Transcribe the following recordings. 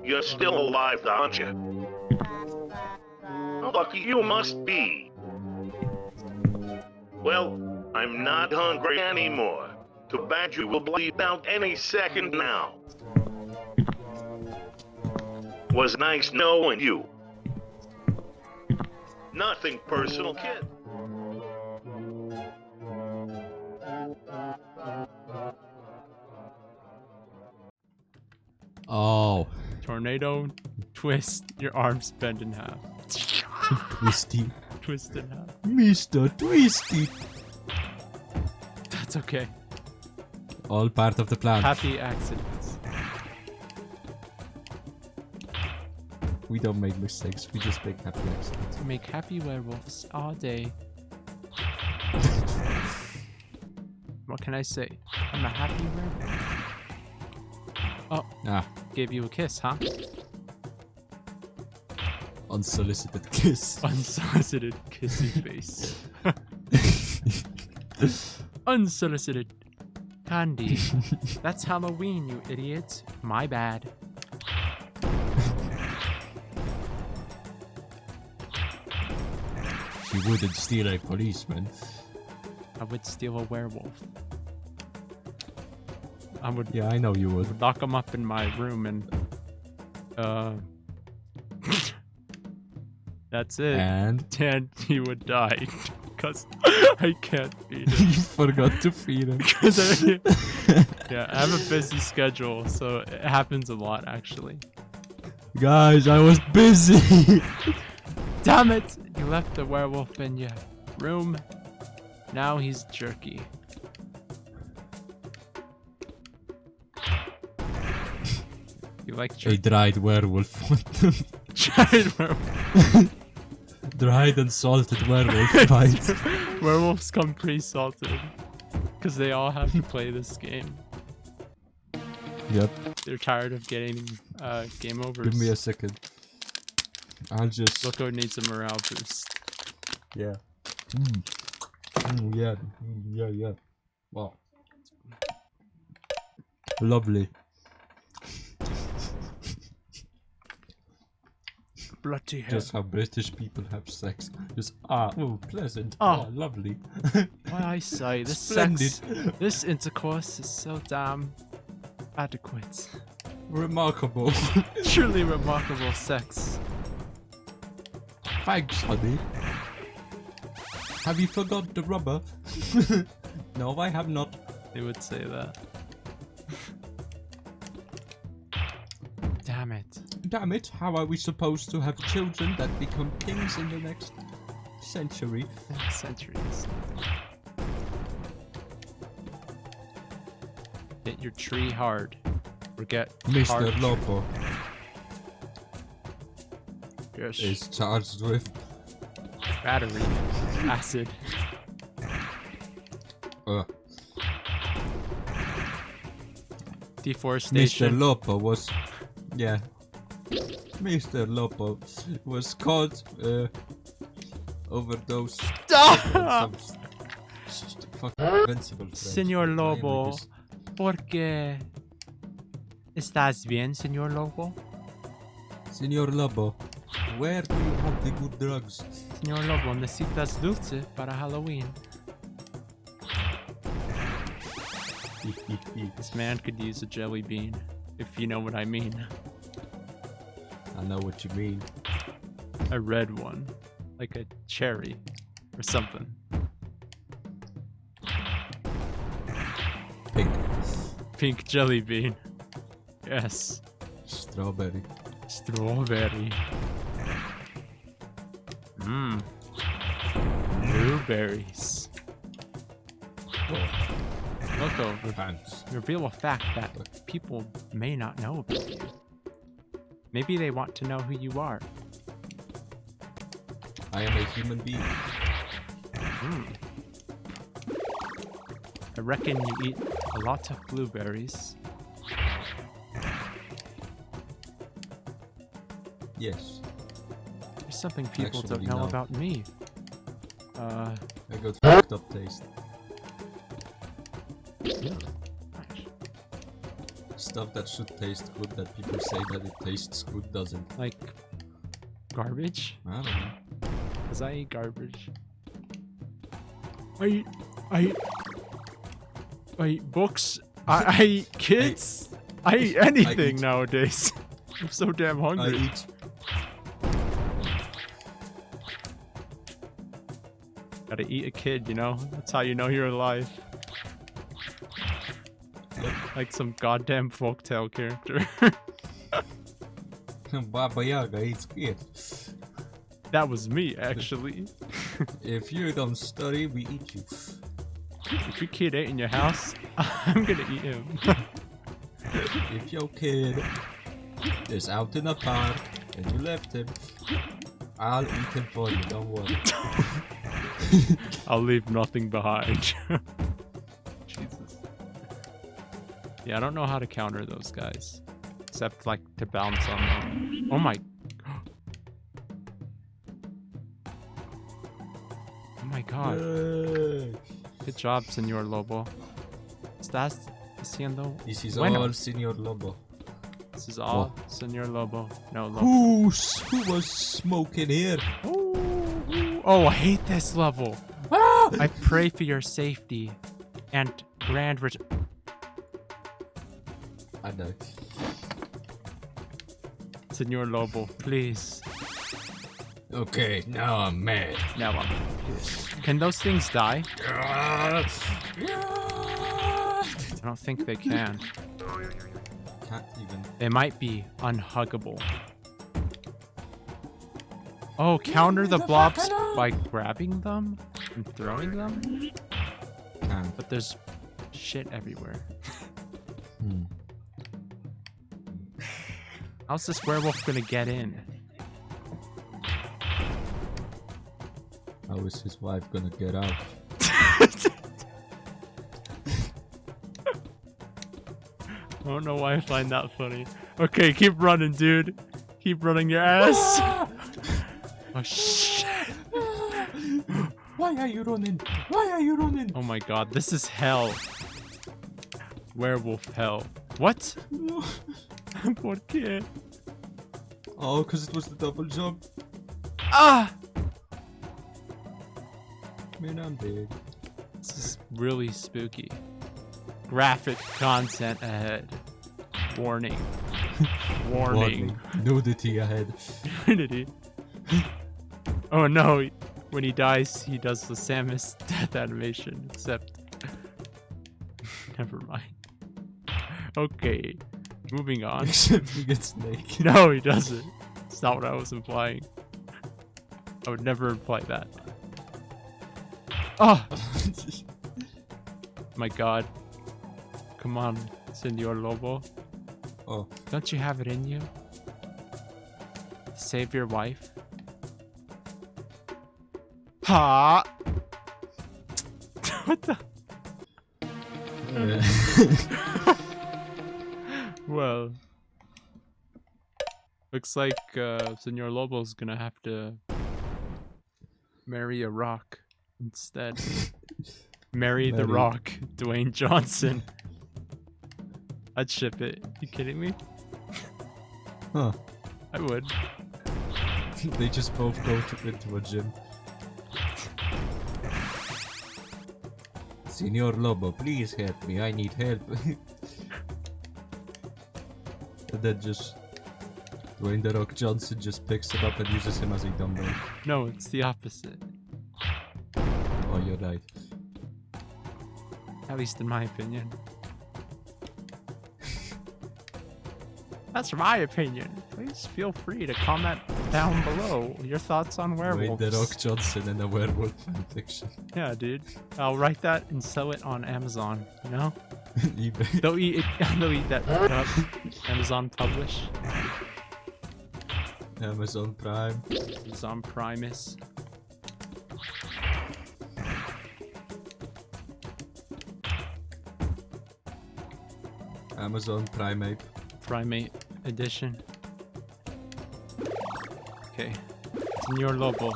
You're still alive, aren't you? How lucky you must be. Well, I'm not hungry anymore. Too bad you will bleed out any second now. Was nice knowing you. Nothing personal, kid. Oh. Tornado, twist, your arms bend in half. Twisty. Twist in half. Mr. Twisty. That's okay. All part of the plan. Happy accidents. We don't make mistakes, we just make happy accidents. We make happy werewolves all day. What can I say? I'm a happy werewolf. Oh, gave you a kiss, huh? Unsolicited kiss. Unsolicited kissy face. Unsolicited candy. That's Halloween, you idiot. My bad. You wouldn't steal a policeman. I would steal a werewolf. I would. Yeah, I know you would. Lock him up in my room and that's it. And he would die because I can't feed him. you forgot to feed him. Yeah, I have a busy schedule, so it happens a lot actually. Guys, I was busy. Damn it! You left the werewolf in your room. Now he's jerky. You like jerky? A dried werewolf. Dried werewolf. Dried and salted werewolf bites. Werewolves come pre-salted. Because they all have to play this game. Yep. They're tired of getting game overs. Give me a second. I'll just... Loco needs a morale boost. Yeah. Yeah. Wow. Lovely. Bloody hell. Just how British people have sex. Just, pleasant. Oh. Lovely. My eyesight. This Splendid. sex, this intercourse is so damn adequate. Remarkable. Truly remarkable sex. Thanks, honey. Have you forgot the rubber? No, I have not. They would say that. Damn it. Damn it, how are we supposed to have children that become kings in the next century? Centuries. Hit your tree hard. Forget Mr. hard. Lobo Yes. is charged with Battery. Acid. Deforestation. Mr. Lobo was... Yeah. Mr. Lobo was caught overdose. Ah! Señor Señor Lobo, ¿por qué estás bien, Señor Lobo? Señor Lobo, where do you have the good drugs? Señor Lobo, necesitas dulce para Halloween. This man could use a jelly bean, if you know what I mean. I know what you mean. A red one, like a cherry or something. Pink. Pink jelly bean. Yes. Strawberry. Strawberry. Mmm. Blueberries. Loco, reveal a fact that people may not know about you. Maybe they want to know who you are. I am a human being. I reckon you eat a lot of blueberries. Yes. There's something people Actually, don't know no. about me. I got fucked up taste. Yeah. Stuff that should taste good that people say that it tastes good doesn't. Like garbage? I don't know. Cause I eat garbage. I eat books. I eat kids. I eat anything nowadays. I'm so damn hungry. I eat. Gotta eat a kid, you know? That's how you know you're alive. Like some goddamn folktale character. Baba Yaga eats kid. That was me, actually. If you don't study, we eat you. If your kid ate in your house, I'm gonna eat him. If your kid is out in a park and you left him, I'll eat him for you, don't worry. I'll leave nothing behind. Jesus. Yeah, I don't know how to counter those guys. Except, like, to bounce on them. Oh my... Oh my god. Yay. Good job, Senor Lobo. ¿Estás diciendo? This is Bueno. all Senor Lobo. This is all Senor Lobo. No, Lobo. Who was smoking here? Oh, I hate this level. I pray for your safety and grand I know. Senor Lobo, please. Okay, now I'm mad. Now I'm pissed. Can those things die? I don't think they can. Can't even. They might be unhuggable. Oh, counter the blobs by grabbing them and throwing them? Can't. But there's shit everywhere. How's this werewolf gonna get in? How is his wife gonna get out? I don't know why I find that funny. Okay, keep running, dude. Keep running your ass. Oh, shit. Why are you running? Why are you running? Oh my god, this is hell. Werewolf hell. What? No. ¿Por qué? Oh, because it was the double jump. Ah! Man, I'm dead. This is really spooky. Graphic content ahead. Warning. Warning. Nudity ahead. Unity. Oh no, when he dies, he does the Samus death animation, except... Never mind. Okay, moving on. Except he gets naked. No, he doesn't. It's not what I was implying. I would never imply that. Oh! My god. Come on, Senor Lobo. Oh. Don't you have it in you? Save your wife? Ha! What the? Well, looks like Senor Lobo's gonna have to marry a rock instead. Marry the Rock, Dwayne Johnson. I'd ship it. You kidding me? Huh. I would. They just both go into a gym. Senor Lobo, please help me. I need help. And then just Dwayne The Rock Johnson just picks him up and uses him as a dumbbell. No, it's the opposite. Oh, you're right. At least in my opinion. That's my opinion. Please feel free to comment down below your thoughts on werewolves. Dwayne The Rock Johnson in a werewolf fanfiction. Yeah, dude. I'll write that and sell it on Amazon, you know? eBay. They'll eat it. They'll eat that up. Amazon Publish. Amazon Prime. Amazon Primus. Amazon Primate. Primate Edition. Okay. Señor Lobo.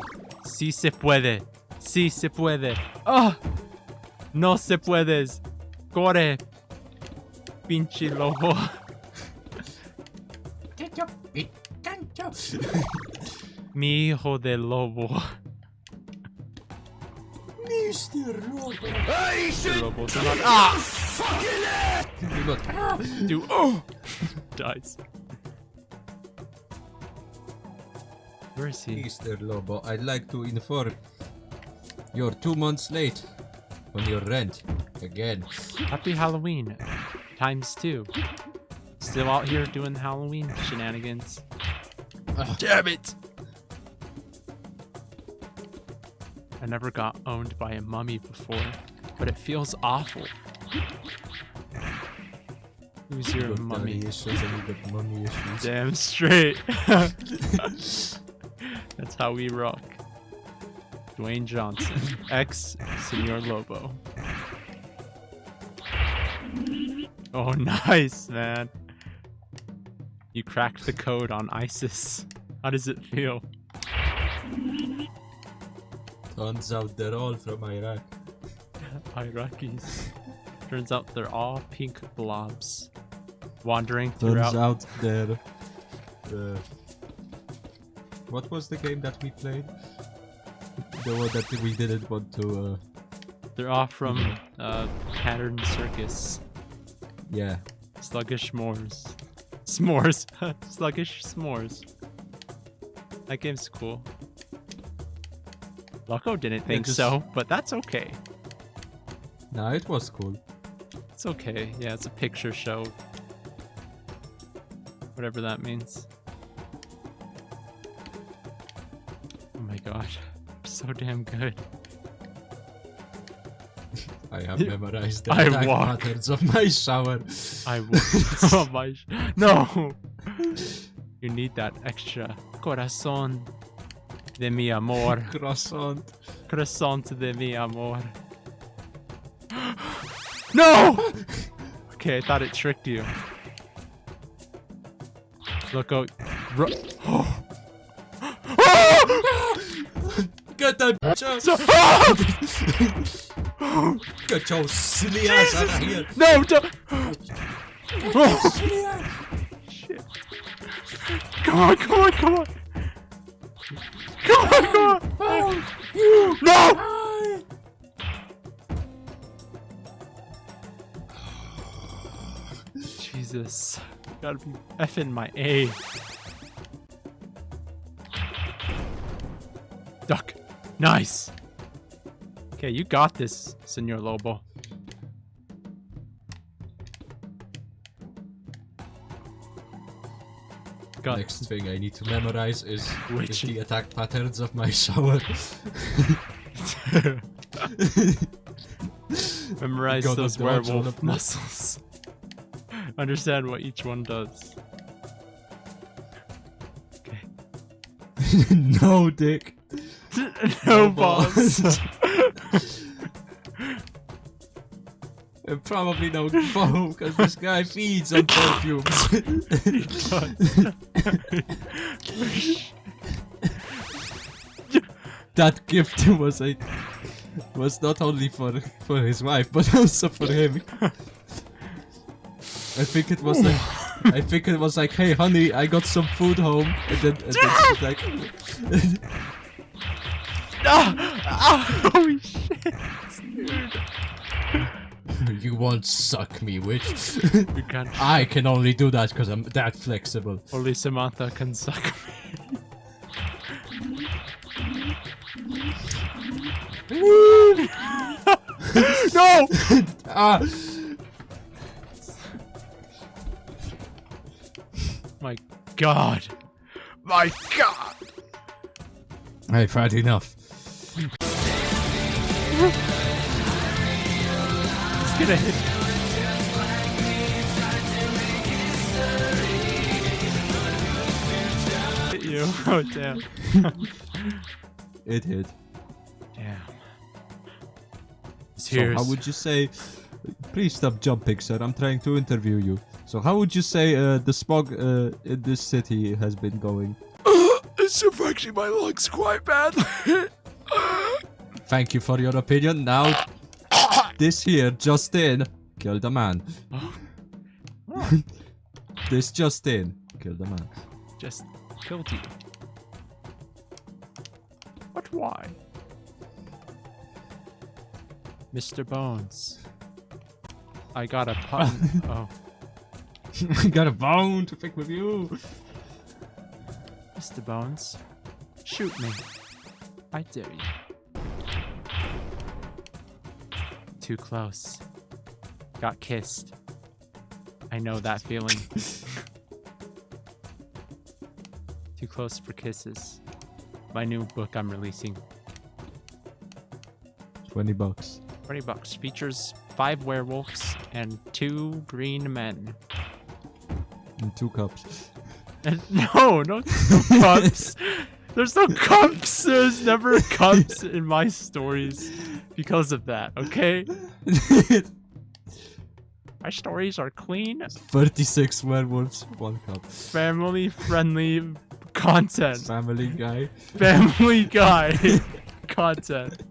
Sí se puede. Sí se puede. ¡Oh! No se puedes. Corre. Pinche Lobo. Mi hijo de Lobo. Mr. Lobo. Lobo, do not. Do dies. Where is he? Mr. Lobo, I'd like to inform you're 2 months late on your rent. Again. Happy Halloween. ×2. Still out here doing Halloween shenanigans. Damn it! I never got owned by a mummy before, but it feels awful. Who's your mummy? Mummy issues. Damn straight. That's how we rock. Dwayne Johnson, ex Senor Lobo. Oh, nice, man. You cracked the code on ISIS. How does it feel? Turns out they're all from Iraq. Iraqis. Turns out they're all pink blobs. Wandering Turns throughout. out they're... what was the game that we played? The one that we didn't want to... They're all from Pattern Circus. Yeah. Sluggish s'mores. S'mores. Sluggish s'mores. That game's cool. Loco didn't think so, but that's okay. Nah, it was cool. It's okay. Yeah, it's a picture show. Whatever that means. Oh my god. So damn good. I have memorized the I attack walk. patterns of my shower. I will. Oh my. No! You need that extra corazón de mi amor. Croissant. Croissant de mi amor. No! Okay, I thought it tricked you. Look out. Get that bitch out! Get your silly ass out of here! No, don't! Silly ass! Shit. Come on, come on, come on! Come on, come on! Oh, you! No! Jesus. Gotta be effing my A. Duck. Nice. Okay, you got this, Senor Lobo. Got Next thing I need to memorize is Which- the attack patterns of my shower. Memorize God, those the dogs on werewolf the- muscles. Understand what each one does. Okay. No dick. No balls. And probably no foam, because this guy feeds on perfumes. That gift was not only for his wife, but also for him. I think it was like, hey honey, I got some food home, and then she's like, Holy shit! you won't suck me, witch. You can't. I can only do that because I'm that flexible. Only Samantha can suck me. No! Ah! My god. My god! I've had enough. It's gonna hit. Hit you. Oh, damn. It hit. Damn. So how would you say... Please stop jumping, sir. I'm trying to interview you. So how would you say the smog in this city has been going? It's affecting my lungs quite badly. Thank you for your opinion. Now, this here, just in, killed a man. on. This just in. Kill the man. Just killed you. But why? Mr. Bones. I got a pun. Oh. I got a bone to pick with you. Mr. Bones. Shoot me. I dare you. Too close. Got kissed. I know that feeling. Too close for kisses. My new book I'm releasing. $20. $20. Features 5 werewolves and 2 green men. And 2 cups. And no cups. There's no cups. There's never cups in my stories because of that, okay? My stories are clean. 36 werewolves, 1 cup. Family-friendly content. Family Guy. Family Guy content.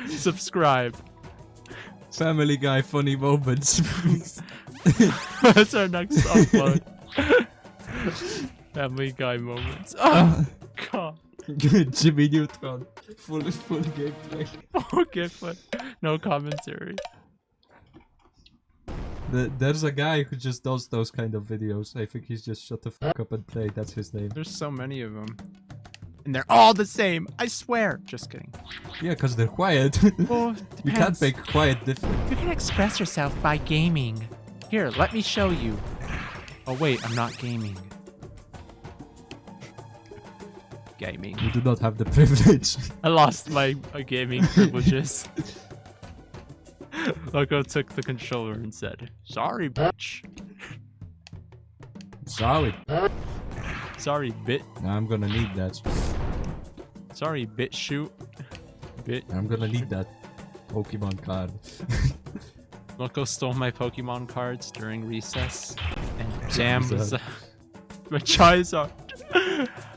Subscribe. Family Guy funny moments. That's our next upload. Family Guy moments. Oh, God. Jimmy Neutron. Full gameplay. Okay, but no commentary. There's a guy who just does those kind of videos. I think he's just shut the fuck up and play. That's his name. There's so many of them. And they're all the same. I swear. Just kidding. Yeah, because they're quiet. Well, You can't make quiet different. You can express yourself by gaming. Here, let me show you. Oh wait, I'm not gaming. Gaming. You do not have the privilege. I lost my gaming privileges. Logo took the controller and said, "Sorry, bitch. Sorry. Sorry, bit. Now I'm gonna need that. Sorry, bit shoot. Bit." I'm gonna need that Pokemon card. Loco stole my Pokemon cards during recess and jammed my Charizard.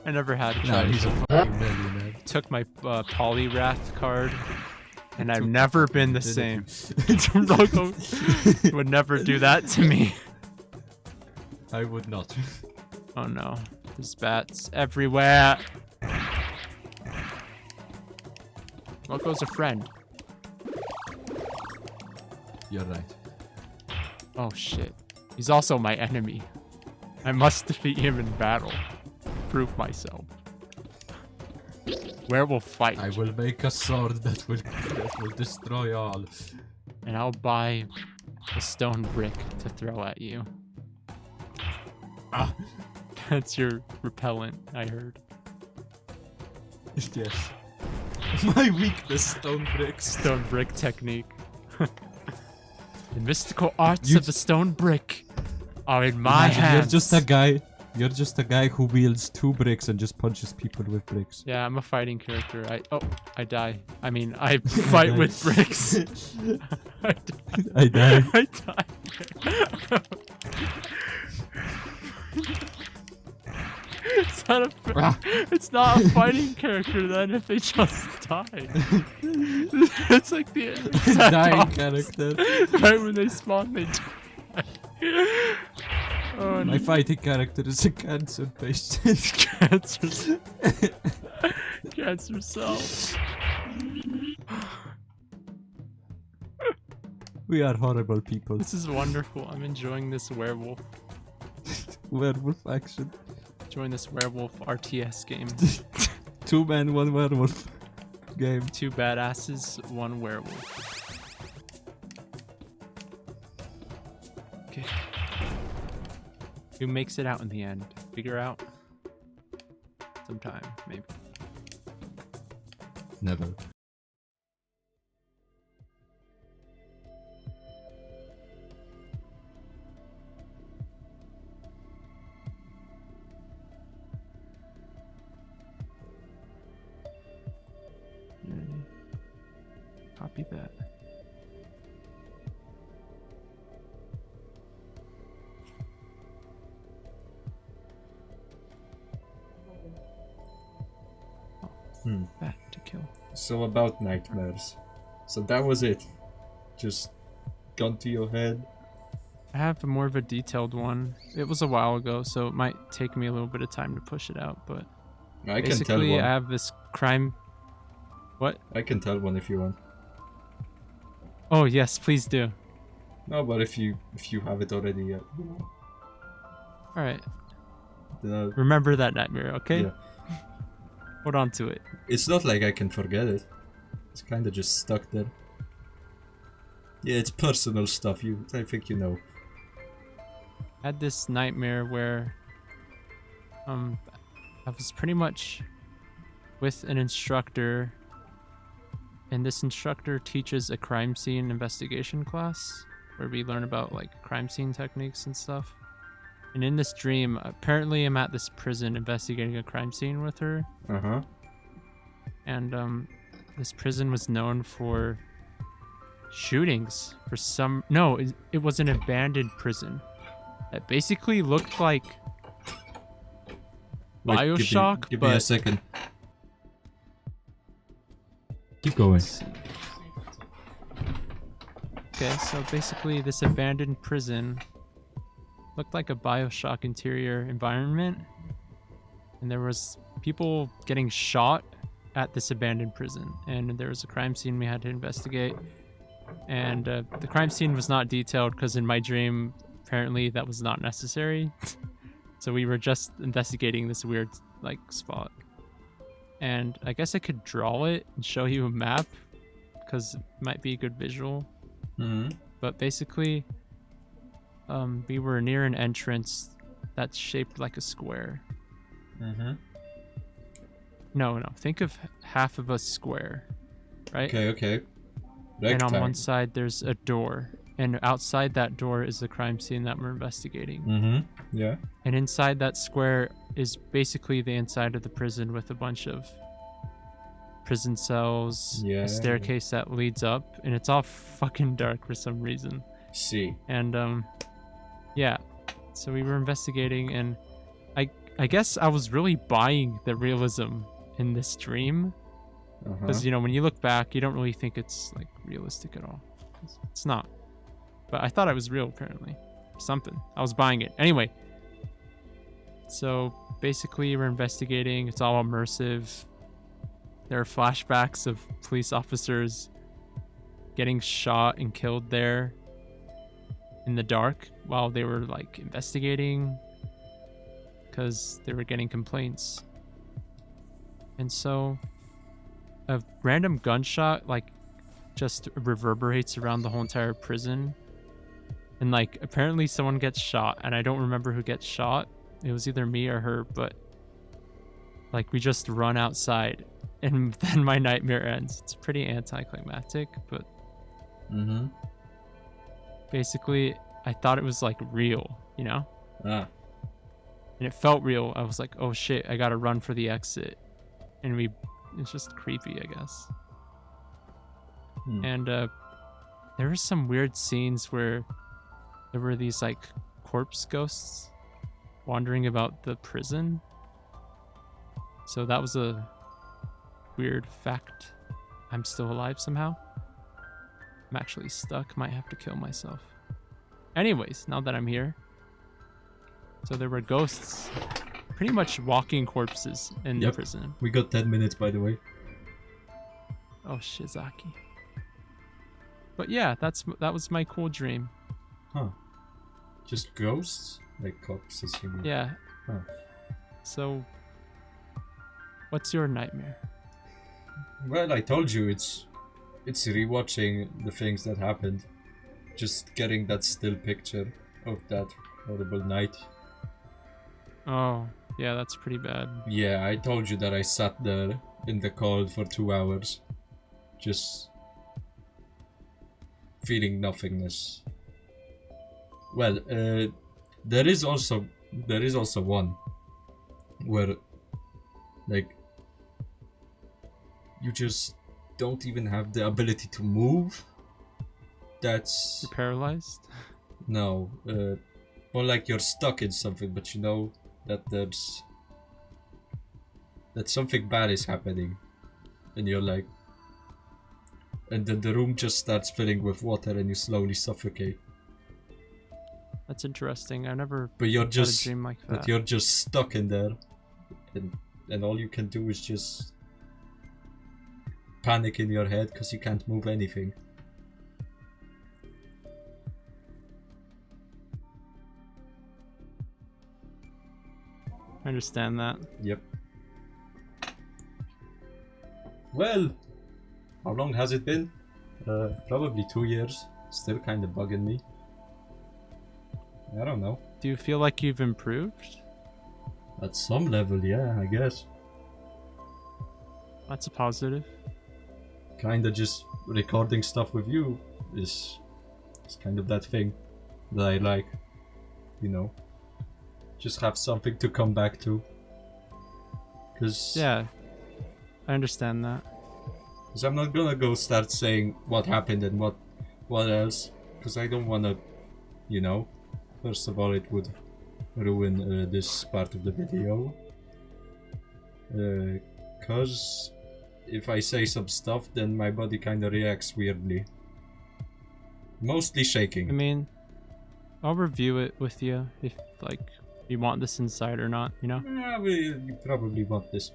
I never had a Charizard. Nah, he's a fucking millionaire. Took my Poliwrath card, and I've never been the same. Loco would never do that to me. I would not. Oh no, there's bats everywhere. Loco's a friend. You're right. Oh shit. He's also my enemy. I must defeat him in battle. Prove myself. Werewolf fight. I will make a sword that will destroy all. And I'll buy a stone brick to throw at you. Ah. That's your repellent, I heard. Yes. My weakness, stone bricks. Stone brick technique. The mystical arts of the stone brick are in my hands. You're just a guy. You're just a guy who wields 2 bricks and just punches people with bricks. Yeah, I'm a fighting character. I die. I mean, I fight with bricks. I die. I die. It's not a fighting character then if they just die. It's like the dying character. Right when they spawn, they die. Oh, My fighting character is a cancer patient. Cancer cells. We are horrible people. This is wonderful. I'm enjoying this werewolf. Werewolf action. Enjoying this werewolf RTS game. 2 men, 1 werewolf game. 2 badasses, 1 werewolf. Okay. Who makes it out in the end? Figure out. Sometime, maybe. Never. Copy that. Bat to kill. So about nightmares. So that was it. Just gun to your head. I have more of a detailed one. It was a while ago, so it might take me a little bit of time to push it out, but I can tell basically one. I have this crime. What? I can tell one if you want. Oh yes, please do. No, but if you have it already, you know. All right. Then Remember that nightmare, okay? yeah. Hold on to it. It's not like I can forget it. It's kind of just stuck there. Yeah, it's personal stuff. I think you know. I had this nightmare where I was pretty much with an instructor, and this instructor teaches a crime scene investigation class where we learn about like crime scene techniques and stuff. And in this dream, apparently I'm at this prison investigating a crime scene with her. Uh-huh. And this prison was known for shootings for some... No, it was an abandoned prison that basically looked like Wait, Bioshock, give me a second. Keep going. Okay, so basically this abandoned prison looked like a Bioshock interior environment, and there was people getting shot at this abandoned prison, and there was a crime scene we had to investigate, and the crime scene was not detailed because in my dream apparently that was not necessary. So we were just investigating this weird like spot, and I guess I could draw it and show you a map because it might be a good visual. Mm-hmm. But basically we were near an entrance that's shaped like a square. Mm-hmm. No, think of half of a square, right? Okay. And on one side there's a door, and outside that door is the crime scene that we're investigating. Mm-hmm. Yeah. And inside that square is basically the inside of the prison with a bunch of prison cells, Yeah. a staircase that leads up, and it's all fucking dark for some reason. See. And yeah, so we were investigating, and I guess I was really buying the realism in this dream, because you know, when you look back, you don't really think it's like realistic at all. It's not, but I thought it was real apparently. Something, I was buying it anyway. So basically we're investigating, it's all immersive. There are flashbacks of police officers getting shot and killed there in the dark while they were like investigating because they were getting complaints. And so a random gunshot like just reverberates around the whole entire prison, and like apparently someone gets shot, and I don't remember who gets shot. It was either me or her, but like we just run outside and then my nightmare ends. It's pretty anticlimactic, but basically I thought it was like real, you know? And it felt real. I was like, oh shit, I gotta run for the exit. And it's just creepy, I guess. And there were some weird scenes where there were these like corpse ghosts wandering about the prison. So that was a weird fact. I'm still alive somehow. I'm actually stuck, might have to kill myself. Anyways, now that I'm here. So there were ghosts, pretty much walking corpses in the prison. We got 10 minutes, by the way. Oh, Shizaki. But yeah, that was my cool dream. Huh. Just ghosts? Like corpses, you mean? Yeah. Huh. So, what's your nightmare? Well, I told you, it's rewatching the things that happened. Just getting that still picture of that horrible night. Oh, yeah, that's pretty bad. Yeah, I told you that I sat there in the cold for 2 hours. Just feeling nothingness. Well, there is also one where like you just don't even have the ability to move. That's You're paralyzed? no, more like you're stuck in something, but you know that that something bad is happening, and you're like, and then the room just starts filling with water and you slowly suffocate. That's interesting. I never But you're had a just dream like that. but you're just stuck in there, and all you can do is just panic in your head because you can't move anything. I understand that. Yep. Well, how long has it been? Probably 2 years. Still kind of bugging me. I don't know. Do you feel like you've improved? At some level, yeah, I guess. That's a positive. Kinda just recording stuff with you is kind of that thing that I like. You know, just have something to come back to. Cause Yeah, I understand that. Cause I'm not gonna go start saying what happened and what else, cause I don't wanna, you know. First of all, it would ruin this part of the video. Cause if I say some stuff, then my body kinda reacts weirdly. Mostly shaking. I mean, I'll review it with you if, like, you want this inside or not, you know? Yeah, you probably want this.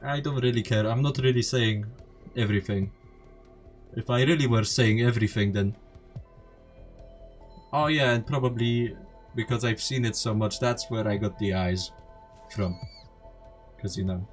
I don't really care. I'm not really saying everything. If I really were saying everything, then... Oh yeah, and probably because I've seen it so much, that's where I got the eyes from. Because, you know,